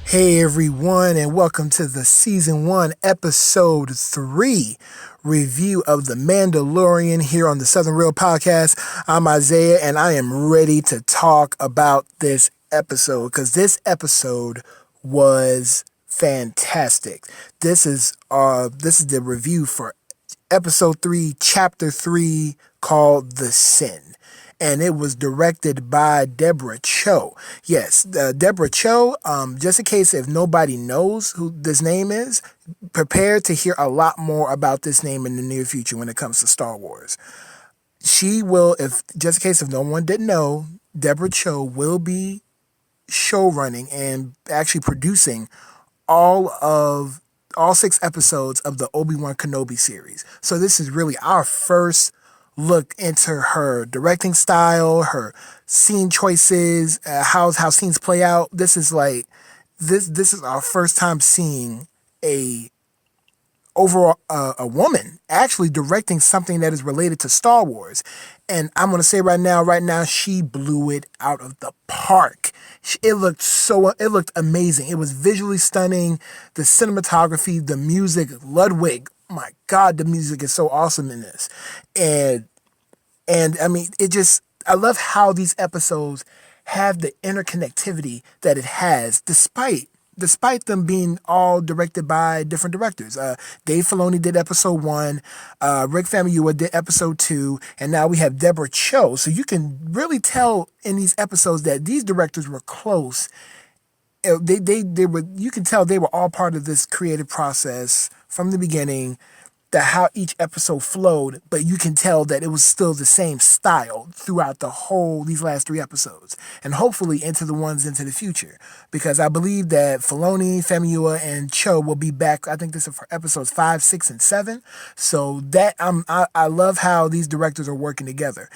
Hey everyone, and welcome to the Season 1, Episode 3 review of The Mandalorian here on the Southern Real Podcast. I'm Isaiah, and I am ready to talk about this episode because this episode was fantastic. This is the review for Episode 3, Chapter 3, called The Sin, and it was directed by Deborah Cho. Yes, Deborah Cho, just in case if nobody knows who this name is, prepare to hear a lot more about this name in the near future when it comes to Star Wars. She will, if just in case if no one didn't know, Deborah Cho will be show running and actually producing all 6 episodes of the Obi-Wan Kenobi series. So this is really our first look into her directing style, her scene choices, how scenes play out. This is our first time seeing a a woman actually directing something that is related to Star Wars. And I'm going to say right now, she blew it out of the park. It looked amazing. It was visually stunning. The cinematography, the music, Ludwig. My God, the music is so awesome in this. And I mean, I love how these episodes have the interconnectivity that it has, despite them being all directed by different directors. Dave Filoni did episode 1, Rick Famuyiwa did episode 2, and now we have Deborah Cho. So you can really tell in these episodes that these directors were close. You can tell they were all part of this creative process from the beginning, that how each episode flowed, but you can tell that it was still the same style throughout these last 3 episodes, and hopefully into the ones into the future, because I believe that Filoni, Famuyiwa, and Cho will be back. I think this is for episodes 5, 6, and 7. So I love how these directors are working together.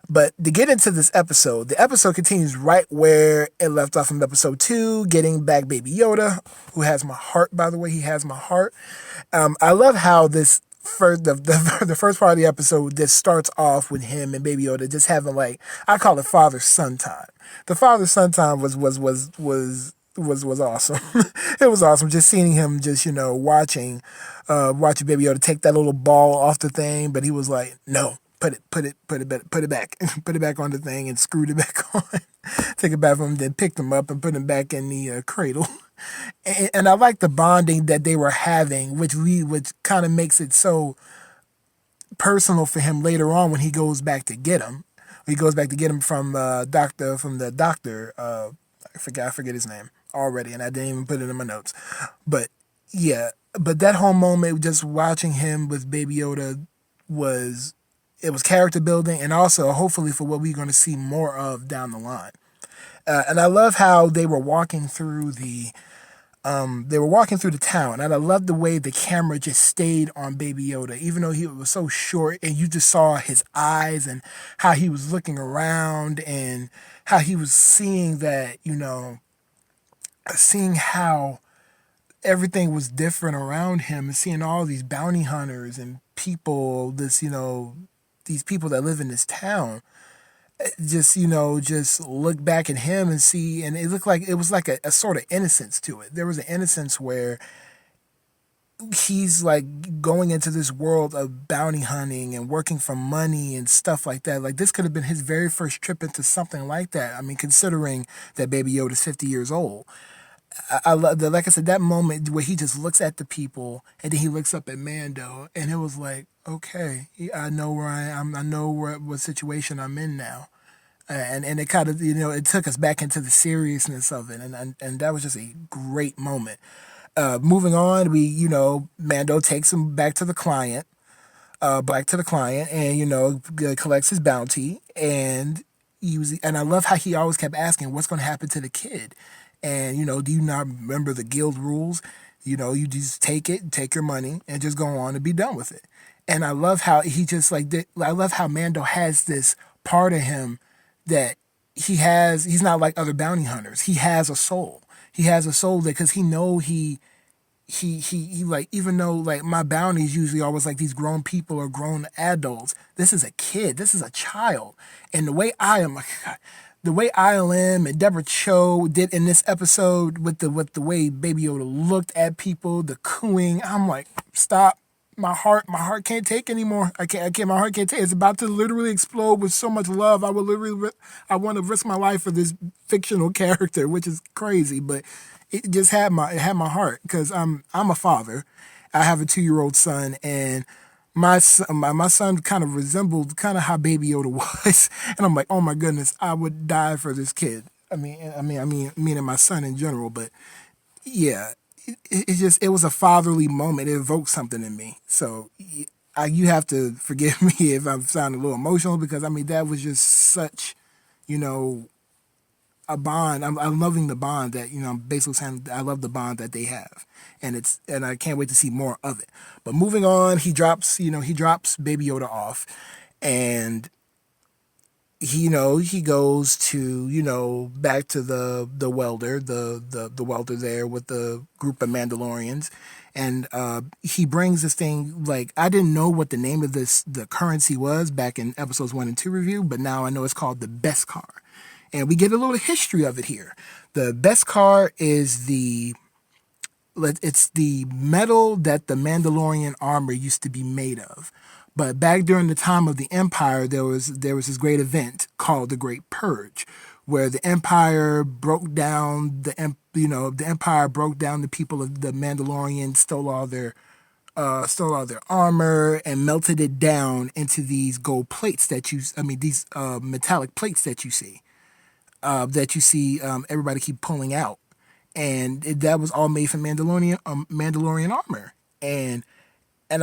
But to get into this episode, the episode continues right where it left off from episode 2, getting back Baby Yoda, who has my heart, by the way. He has my heart. I love how the first part of the episode just starts off with him and Baby Yoda just having, like, I call it father-son time. The father-son time was awesome. It was awesome just seeing him just, watching Baby Yoda take that little ball off the thing, but he was like, no. Put it back, put it back on the thing, and screwed it back on. Take it back from him, then picked him up and put him back in the cradle. And I like the bonding that they were having, which kind of makes it so personal for him later on when he goes back to get him. He goes back to get him from the doctor. I forget his name already, and I didn't even put it in my notes. But yeah, but that whole moment, just watching him with Baby Yoda was character building, and also hopefully for what we're going to see more of down the line. And I love how they were walking through the town, and I love the way the camera just stayed on Baby Yoda, even though he was so short, and you just saw his eyes and how he was looking around and how he was seeing that, seeing how everything was different around him, and seeing all these bounty hunters and people, these people that live in this town, just look back at him and see, and it was like a sort of innocence to it. There was an innocence where he's like going into this world of bounty hunting and working for money and stuff like that. Like, this could have been his very first trip into something like that. I mean, considering that Baby Yoda's 50 years old. I love that, like I said, that moment where he just looks at the people and then he looks up at Mando, and it was like, okay, I know where I am. I know what situation I'm in now. And it kind of, it took us back into the seriousness of it. And that was just a great moment. Moving on, Mando takes him back to the client, and, collects his bounty. And I love how he always kept asking, what's going to happen to the kid? And, do you not remember the guild rules? You just take your money and just go on and be done with it. And I love how he just I love how Mando has this part of him that he's not like other bounty hunters. He has a soul. He has a soul because he know he like, even though like my bounties usually always like these grown people or grown adults, this is a kid. This is a child. And the way I am, the way ILM and Deborah Cho did in this episode with the way Baby Yoda looked at people, the cooing, I'm like, stop. My heart can't take anymore. I can't, my heart can't take. It's about to literally explode with so much love. I want to risk my life for this fictional character, which is crazy, but it had my heart because I'm a father. I have a 2-year-old son, and my son kind of resembled kind of how Baby Yoda was, and I'm like, oh my goodness, I would die for this kid. Meaning my son in general, but yeah, it was a fatherly moment. It evoked something in me. So you have to forgive me if I'm sounding a little emotional because that was just such, you know, a bond. I'm loving the bond that I'm basically saying. I love the bond that they have, and I can't wait to see more of it. But moving on, he drops Baby Yoda off, and he goes to back to the welder, the welder there with the group of Mandalorians, and he brings this thing. Like, I didn't know what the name of the currency was back in episodes 1 and 2 review, but now I know it's called the best car, and we get a little history of it here. The best car is it's the metal that the Mandalorian armor used to be made of. But back during the time of the Empire, there was this great event called the Great Purge, where the Empire broke down the Empire broke down the people of the Mandalorian, stole all their armor and melted it down into these gold plates these metallic plates that you see everybody keep pulling out, and that was all made from Mandalorian armor. And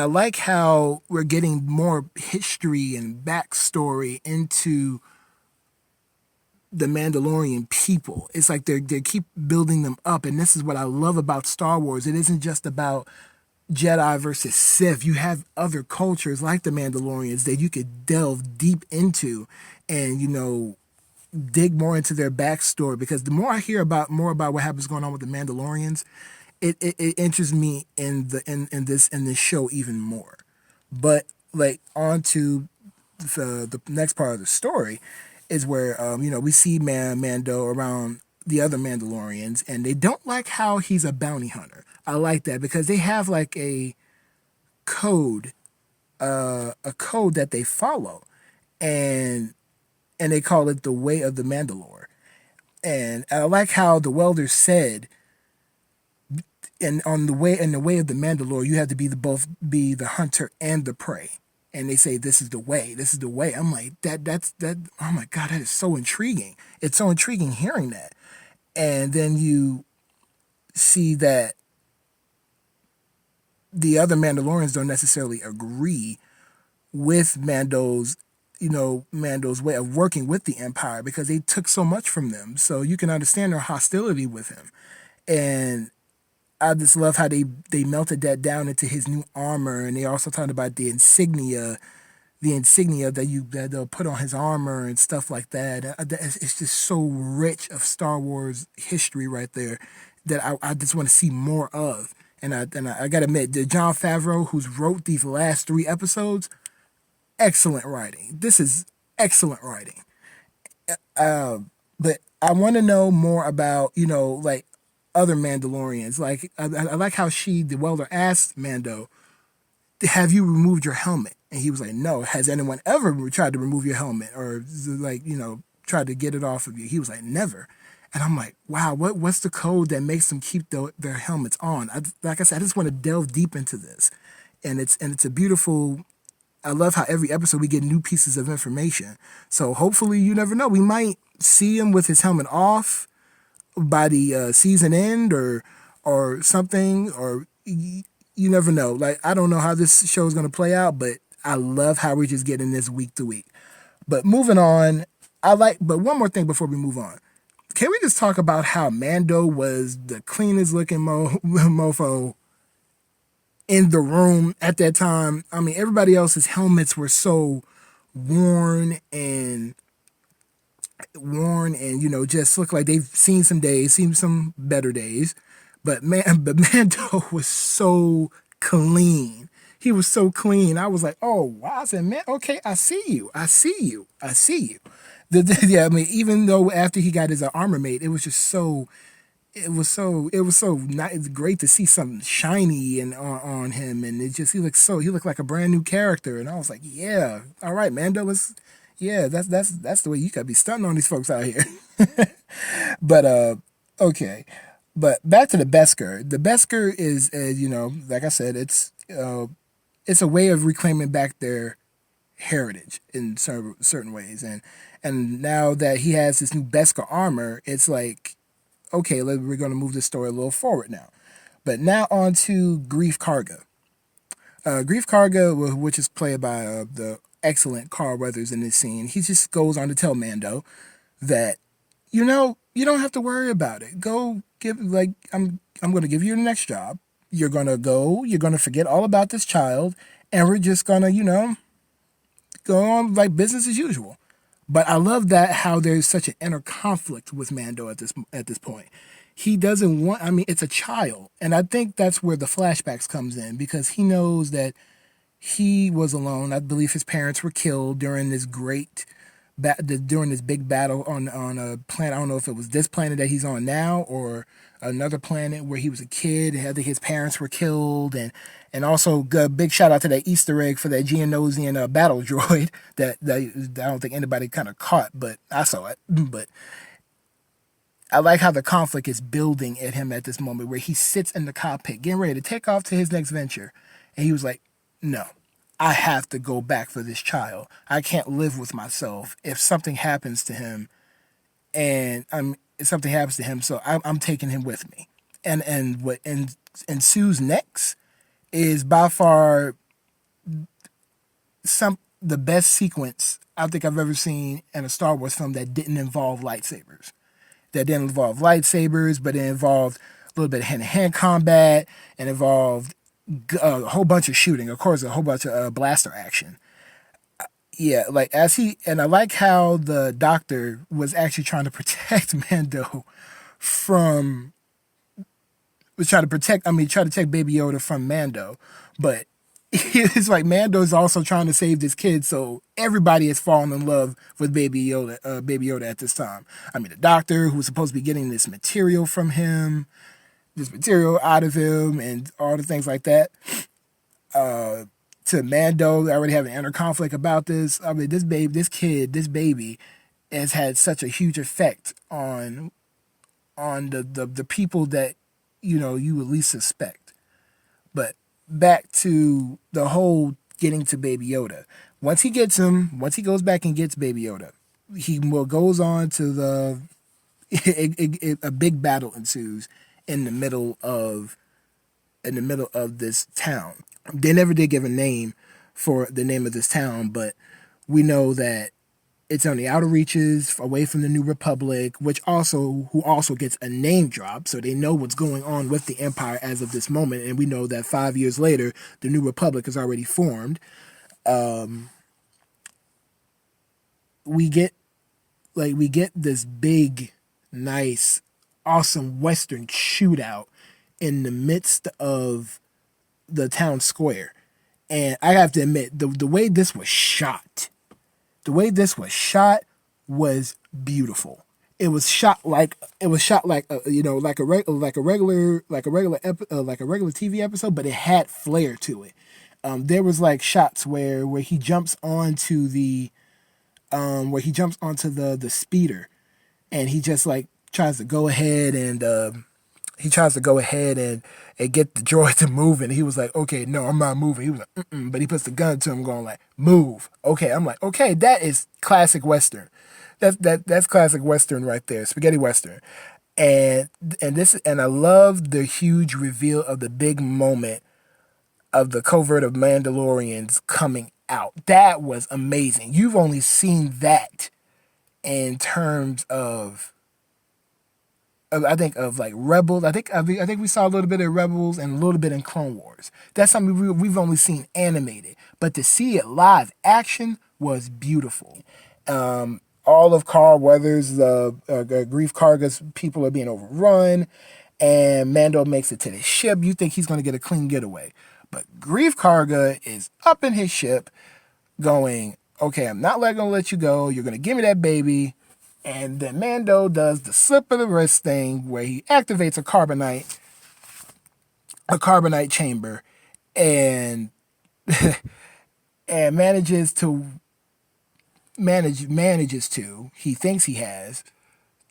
I like how we're getting more history and backstory into the Mandalorian people. It's like they keep building them up, and this is what I love about Star Wars. It isn't just about Jedi versus Sith. You have other cultures like the Mandalorians that you could delve deep into, and dig more into their backstory, because the more I hear about what happens going on with the Mandalorians, it interests me in this show even more. But like on to the next part of the story is where we see Mando around the other Mandalorians, and they don't like how he's a bounty hunter. I like that because they have like code a code that they follow, and they call it the way of the Mandalore. And I like how the welder said, and in the way of the Mandalore, you have to both be the hunter and the prey. And they say this is the way. This is the way. I'm like, that. Oh my God, that is so intriguing. It's so intriguing hearing that. And then you see that the other Mandalorians don't necessarily agree with Mando's way of working with the Empire, because they took so much from them. So you can understand their hostility with him. And I just love how they melted that down into his new armor, and they also talked about the insignia that they'll put on his armor and stuff like that. It's just so rich of Star Wars history right there that I just want to see more of. And I gotta admit, the Jon Favreau, who's wrote these last 3 episodes, excellent writing. This is excellent writing. But I want to know more about like other Mandalorians. Like I like how the welder asked Mando, "Have you removed your helmet?" And he was like, "No." "Has anyone ever tried to remove your helmet or like tried to get it off of you?" He was like, "Never." And I'm like, wow, what's the code that makes them keep their helmets on? Like I said, I just want to delve deep into this, and it's a beautiful. I love how every episode we get new pieces of information. So hopefully, you never know, we might see him with his helmet off by the season end or something, or you never know. Like, I don't know how this show is going to play out, but I love how we're just getting this week to week. But moving on, but one more thing before we move on. Can we just talk about how Mando was the cleanest looking mofo in the room at that time? I mean, everybody else's helmets were so worn and just look like they've seen some better days. But Mando was so clean. He was so clean. I was like, oh wow. I said, man, okay, I see you. Yeah, I mean, even though after he got his armor made, it was just so it was so nice, great to see something shiny and on him, and it just he looked like a brand new character, and I was like, yeah, all right, Mando, let's yeah, that's the way you gotta be stunting on these folks out here. But okay, but back to the Beskar. The Beskar is, like I said, it's a way of reclaiming back their heritage in certain ways, and now that he has this new Beskar armor, it's like okay, we're going to move this story a little forward now. But now on to Grief Karga. Grief Karga, which is played by the excellent Carl Weathers in this scene, he just goes on to tell Mando that, you don't have to worry about it. Go give, like, I'm going to give you the next job. You're going to go, you're going to forget all about this child, and we're just going to, go on like business as usual. But I love that how there's such an inner conflict with Mando at this point. He doesn't want. I mean, it's a child, and I think that's where the flashbacks comes in because he knows that he was alone. I believe his parents were killed during this during this big battle on a planet. I don't know if it was this planet that he's on now or another planet where he was a kid. I think his parents were killed, and also a big shout out to that Easter egg for that Geonosian battle droid that I don't think anybody kind of caught, but I saw it. But I like how the conflict is building at him at this moment where he sits in the cockpit getting ready to take off to his next venture, and he was like, "No, I have to go back for this child. I can't live with myself if something happens to him, and if something happens to him, so I'm taking him with me." And what ensues next is by far the best sequence I think I've ever seen in a Star Wars film that didn't involve lightsabers. But it involved a little bit of hand-to-hand combat and involved a whole bunch of shooting. Of course, a whole bunch of blaster action. Yeah, like and I like how the doctor was actually trying to protect Mando from was trying to protect. I mean, try to protect Baby Yoda from Mando, but it's like Mando's also trying to save this kid, so everybody is falling in love with Baby Yoda at this time. I mean, the doctor who was supposed to be getting this material out of him, and all the things like that. To Mando, they already have an inner conflict about this. I mean, this baby, has had such a huge effect on the people that you at least suspect. But back to the whole getting to Baby Yoda. Once he goes back and gets Baby Yoda, he goes on to a big battle ensues in the middle of this town. They never did give a name for the name of this town, but we know that it's on the outer reaches, away from the New Republic, who also gets a name drop, so they know what's going on with the Empire as of this moment. And we know that 5 years later, the New Republic is already formed. We get this big, nice, awesome Western shootout in the midst of the town square. And I have to admit, the way this was shot, was beautiful. It was shot like like a regular TV episode, but it had flair to it. There was like shots where he jumps onto the speeder, and he just like tries to go ahead and get the droid to move, and he was like, okay, no, I'm not moving. He was like, mm-mm, but he puts the gun to him, going like, move. Okay, I'm like, okay, that is classic Western. That's classic Western right there, spaghetti Western. And I love the huge reveal of the big moment of the covert of Mandalorians coming out. That was amazing. You've only seen that in terms of I think of like Rebels. I think we saw a little bit of Rebels and a little bit in Clone Wars. That's something we've only seen animated, but to see it live action was beautiful. All of Carl Weathers, Grief Karga's people are being overrun, and Mando makes it to the ship. You think he's going to get a clean getaway, but Grief Karga is up in his ship, going, okay, I'm not gonna let you go. You're gonna give me that baby. And then Mando does the slip of the wrist thing where he activates a carbonite chamber, and and manages to, he thinks he has,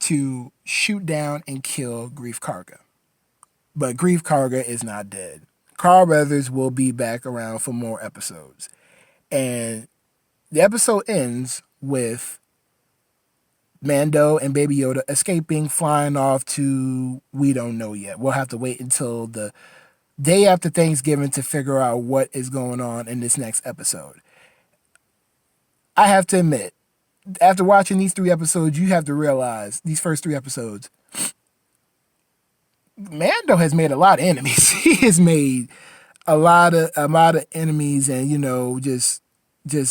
to shoot down and kill Grief Karga. But Grief Karga is not dead. Carl Weathers will be back around for more episodes. And the episode ends with Mando and Baby Yoda escaping, flying off to we don't know yet. We'll have to wait until the day after Thanksgiving to figure out what is going on in this next episode. I have to admit, after watching these 3 episodes, you have to realize, these first 3 episodes, Mando has made a lot of enemies. He has made a lot of enemies, and just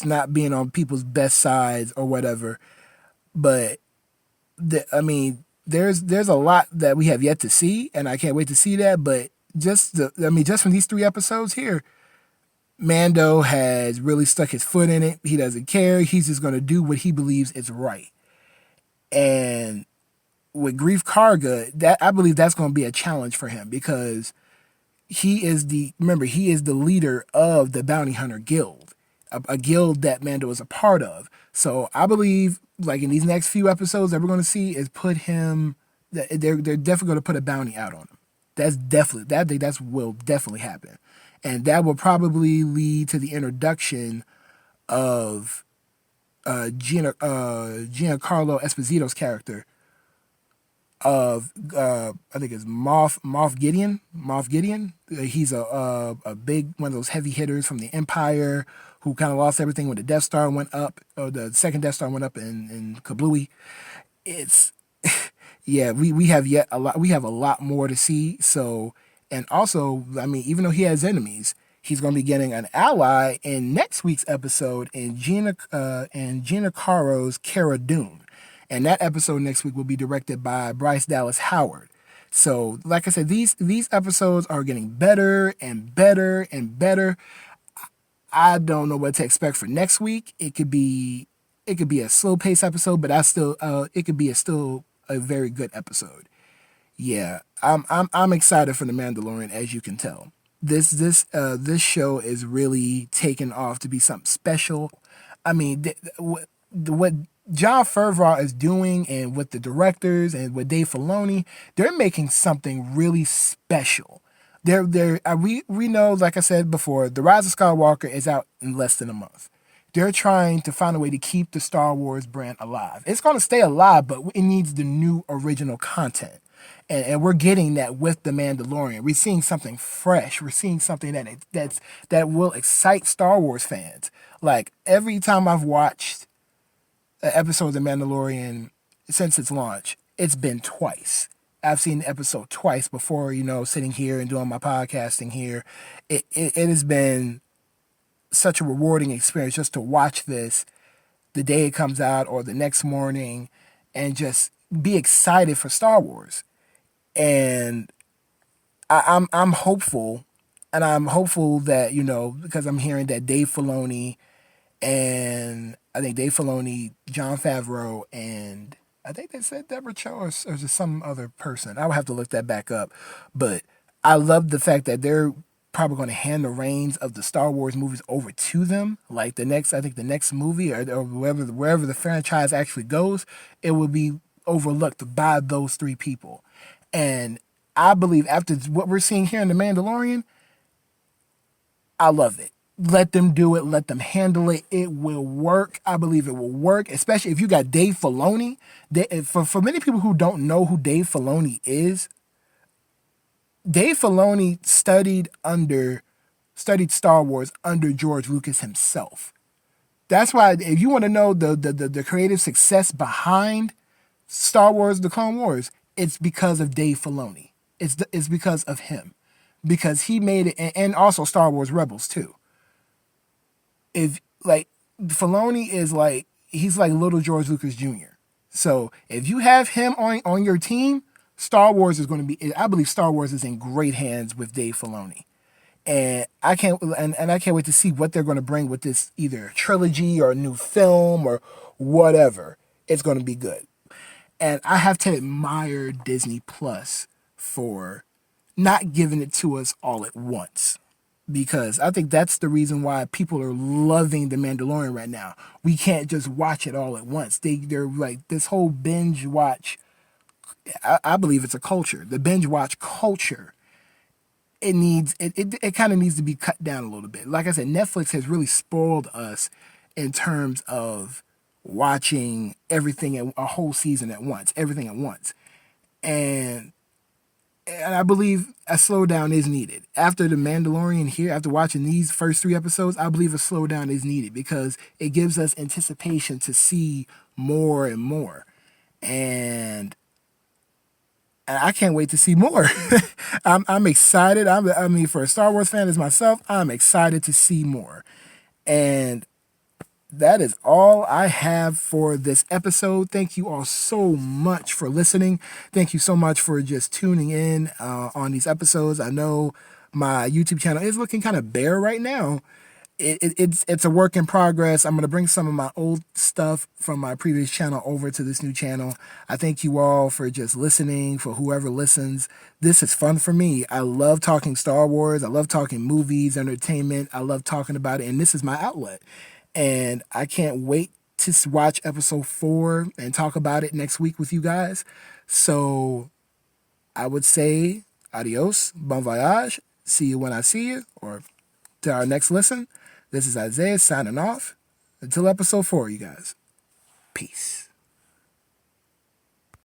not being on people's best sides or whatever. But there's a lot that we have yet to see, and I can't wait to see that. But just from these 3 episodes here, Mando has really stuck his foot in it. He doesn't care. He's just going to do what he believes is right. And with Grief Karga, that I believe that's going to be a challenge for him, because he is the leader of the Bounty Hunter Guild, a guild that Mando is a part of. So I believe, like, in these next few episodes that we're going to see, is put him. They're definitely going to put a bounty out on him. I think that will definitely happen, and that will probably lead to the introduction of Giancarlo Esposito's character of I think it's Moff Gideon. Moff Gideon. He's a big one of those heavy hitters from the Empire who kind of lost everything when the Death Star went up, or the second Death Star went up in Kablooey. It's yeah, we have yet a lot. We have a lot more to see. So, and also, even though he has enemies, he's going to be getting an ally in next week's episode in Gina Carro's Cara Dune. And that episode next week will be directed by Bryce Dallas Howard. So, like I said, these episodes are getting better and better and better. I don't know what to expect for next week. It could be a slow pace episode, but it could be still a very good episode. Yeah, I'm excited for The Mandalorian, as you can tell. This show is really taking off to be something special. What Jon Favreau is doing, and with the directors and with Dave Filoni, they're making something really special. We know, like I said before, The Rise of Skywalker is out in less than a month. They're trying to find a way to keep the Star Wars brand alive. It's going to stay alive, but it needs the new original content. And we're getting that with The Mandalorian. We're seeing something fresh. We're seeing something that will excite Star Wars fans. Like, every time I've watched an episode of The Mandalorian since its launch, it's been twice. I've seen the episode twice before, sitting here and doing my podcasting here. It has been such a rewarding experience just to watch this the day it comes out or the next morning, and just be excited for Star Wars. And I'm hopeful, and I'm hopeful that, because I'm hearing that Dave Filoni, Jon Favreau, and I think they said Deborah Cho, or just some other person. I would have to look that back up. But I love the fact that they're probably going to hand the reins of the Star Wars movies over to them. Like the next movie, or wherever the franchise actually goes, it will be overlooked by those 3 people. And I believe, after what we're seeing here in The Mandalorian, I love it. Let them do it. Let them handle it. It will work. I believe it will work, especially if you got Dave Filoni. For many people who don't know who Dave Filoni is, Dave Filoni studied Star Wars under George Lucas himself. That's why, if you want to know the creative success behind Star Wars, The Clone Wars, it's because of Dave Filoni. It's because of him. Because he made it, and also Star Wars Rebels too. If, like, Filoni is like, he's like little George Lucas Jr. So if you have him on your team, Star Wars is going to be, I believe Star Wars is in great hands with Dave Filoni. And I can't wait to see what they're going to bring with this, either trilogy or a new film or whatever. It's going to be good. And I have to admire Disney Plus for not giving it to us all at once. Because I think that's the reason why people are loving The Mandalorian right now. We can't just watch it all at once. They're like, this whole binge watch, I believe it's a culture. The binge watch culture, it kind of needs to be cut down a little bit. Like I said, Netflix has really spoiled us in terms of watching everything at a whole season at once, everything at once. And I believe a slowdown is needed. After The Mandalorian here, after watching these first 3 episodes, I believe a slowdown is needed because it gives us anticipation to see more and more. And I can't wait to see more. I'm excited. I mean, for a Star Wars fan as myself, I'm excited to see more. And that is all I have for this episode. Thank you all so much for listening. Thank you so much for just tuning in on these episodes. I know my YouTube channel is looking kind of bare right now. It's a work in progress. I'm going to bring some of my old stuff from my previous channel over to this new channel. I thank you all for just listening, for whoever listens. This is fun for me. I love talking Star Wars. I love talking movies, entertainment. I love talking about it, and this is my outlet. And I can't wait to watch episode 4 and talk about it next week with you guys. So I would say adios, bon voyage, see you when I see you, or to our next listen. This is Isaiah signing off. Until episode 4, you guys. Peace.